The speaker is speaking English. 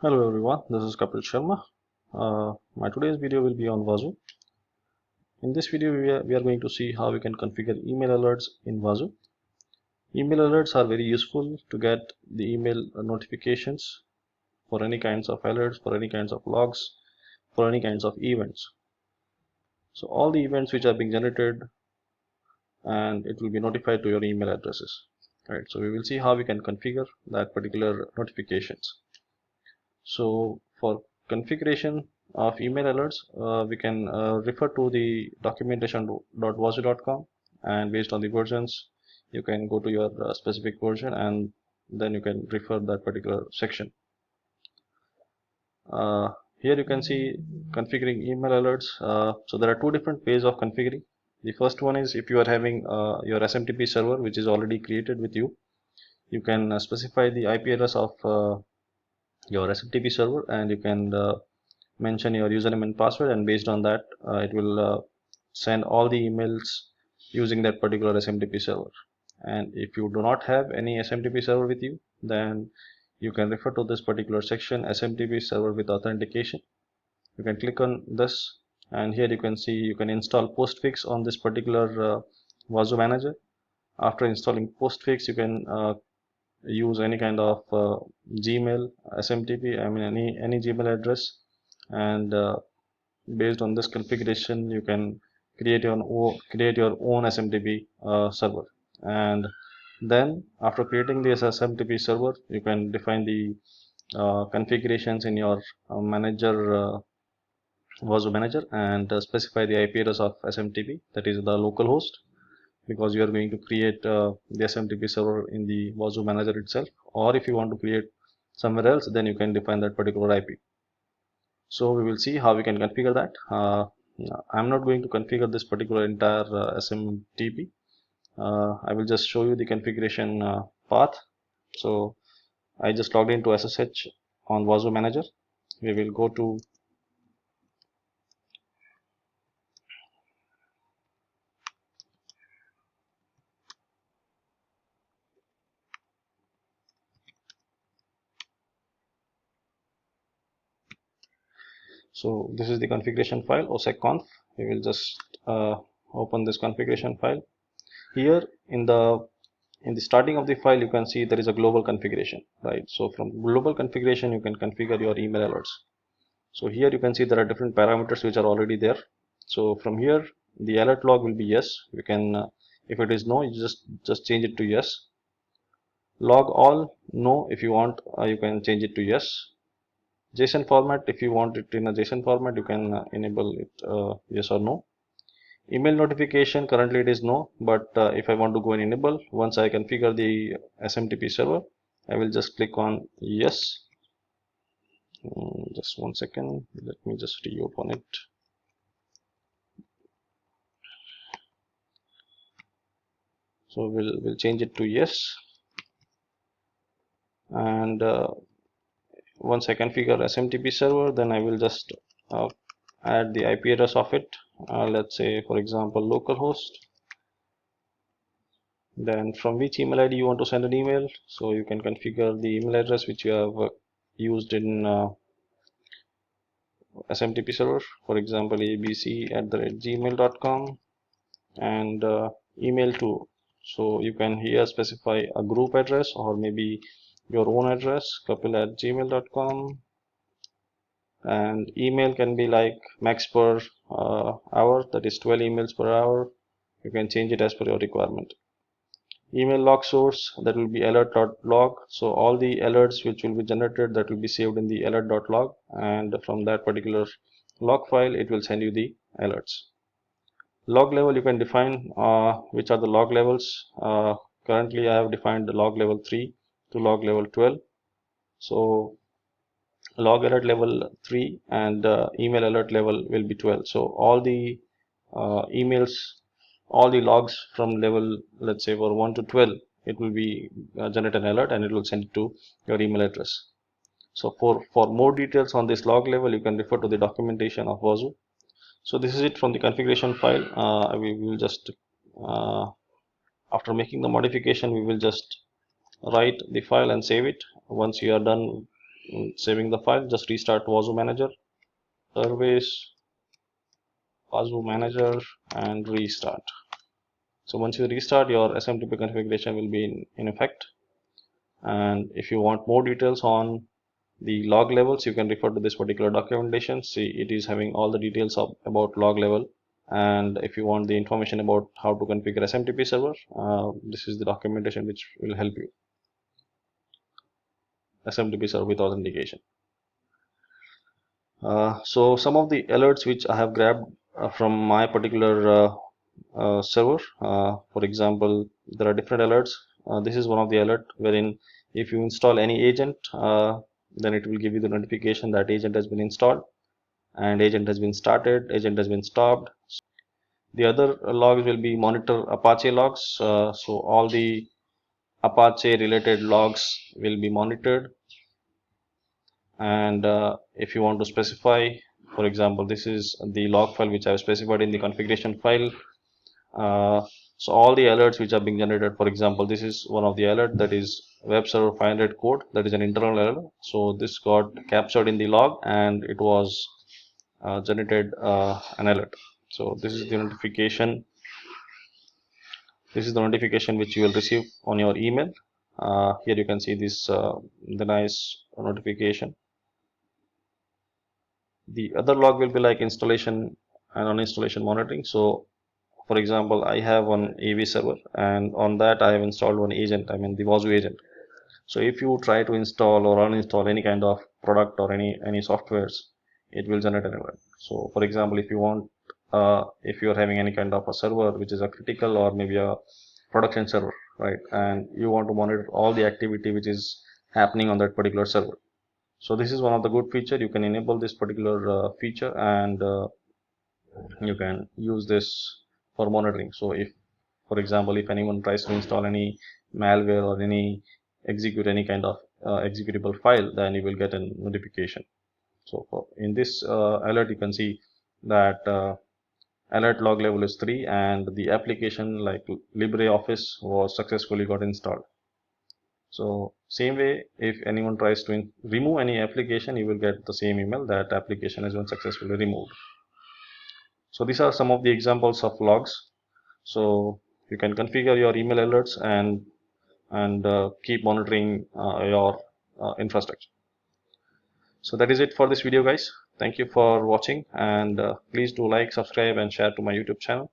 Hello everyone, this is Kapil Sharma. My today's video will be on Wazoo. In this video, we are going to see how we can configure email alerts in Wazoo. Email alerts are very useful to get the email notifications for any kinds of alerts, for any kinds of logs, for any kinds of events. So all the events which are being generated and it will be notified to your email addresses. Right. So we will see how we can configure that particular notifications. So for configuration of email alerts, we can refer to the documentation.wazoo.com, and based on the versions, you can go to your specific version and then you can refer that particular section. Here you can see configuring email alerts. So there are two different ways of configuring. The first one is if you are having your SMTP server which is already created with you, you can specify the IP address of your SMTP server and you can mention your username and password, and based on that it will send all the emails using that particular SMTP server. And if you do not have any SMTP server with you, then you can refer to this particular section, SMTP server with authentication. You can click on this and here you can see you can install postfix on this particular Wazoo manager. After installing postfix, you can use any kind of Gmail SMTP, I mean any Gmail address, and based on this configuration you can create your own SMTP server. And then after creating this SMTP server, you can define the configurations in your Wazoo manager and specify the IP address of SMTP, that is the local host, because you are going to create the SMTP server in the Wazoo manager itself, or if you want to create somewhere else, then you can define that particular IP. So we will see how we can configure that. I'm not going to configure this particular entire SMTP. I will just show you the configuration path. So I just logged into SSH on Wazoo manager. We will go to so this is the configuration file, osecconf. We will just open this configuration file. Here in the starting of the file, you can see there is a global configuration, right? So from global configuration, you can configure your email alerts. So here you can see there are different parameters which are already there. So from here, the alert log will be yes. You can, if it is no, you just change it to yes. Log all, no. If you want, you can change it to yes. JSON format, if you want it in a JSON format, you can enable it yes or no. Email notification, currently it is no, but if I want to go and enable, once I configure the SMTP server, I will just click on yes. Just one second, let me just reopen it. So we'll change it to yes, and once I configure SMTP server, then I will just add the IP address of it. Let's say, for example, localhost. Then from which email ID you want to send an email, so you can configure the email address which you have used in SMTP server, for example abc@gmail.com, and email to, so you can here specify a group address or maybe your own address, kapil@gmail.com, and email can be like max per hour, that is 12 emails per hour. You can change it as per your requirement. Email log source, that will be alert.log. So all the alerts which will be generated, that will be saved in the alert.log, and from that particular log file it will send you the alerts. Log level, you can define which are the log levels. Currently I have defined the log level 3 to log level 12. So log alert level 3 and email alert level will be 12. So all the emails, all the logs from level, let's say for 1 to 12, it will be generate an alert and it will send it to your email address. So for more details on this log level, you can refer to the documentation of Wazoo. So this is it from the configuration file. We will just after making the modification, we will just write the file and save it. Once you are done saving the file, just restart Wazoo Manager, service, Wazoo Manager, and restart. So once you restart, your SMTP configuration will be in effect. And if you want more details on the log levels, you can refer to this particular documentation. See, it is having all the details about log level. And if you want the information about how to configure SMTP server, this is the documentation which will help you. SMTP server with authentication. So some of the alerts which I have grabbed from my particular server. For example, there are different alerts. This is one of the alert wherein if you install any agent, then it will give you the notification that agent has been installed and agent has been started, agent has been stopped. The other logs will be monitor Apache logs. So all the Apache related logs will be monitored. And if you want to specify, for example, this is the log file which I have specified in the configuration file. So all the alerts which are being generated, for example, this is one of the alert, that is web server 500 code, that is an internal alert. So this got captured in the log and it was generated an alert. So this is the notification. This is the notification which you will receive on your email. Here you can see this the nice notification. The other log will be like installation and uninstallation monitoring. So for example, I have one AV server and on that I have installed one agent, I mean the Wazoo agent. So if you try to install or uninstall any kind of product or any softwares, it will generate an alert. So for example, if you want, if you are having any kind of a server which is a critical or maybe a production server, right, and you want to monitor all the activity which is happening on that particular server. So this is one of the good feature. You can enable this particular feature and you can use this for monitoring. So if, for example, if anyone tries to install any malware or execute any kind of executable file, then you will get a notification. So in this alert, you can see that alert log level is 3 and the application like LibreOffice was successfully got installed. So same way, if anyone tries to remove any application, you will get the same email that application has been successfully removed. So these are some of the examples of logs. So you can configure your email alerts and keep monitoring your infrastructure. So that is it for this video, guys. Thank you for watching, and please do like, subscribe, and share to my YouTube channel.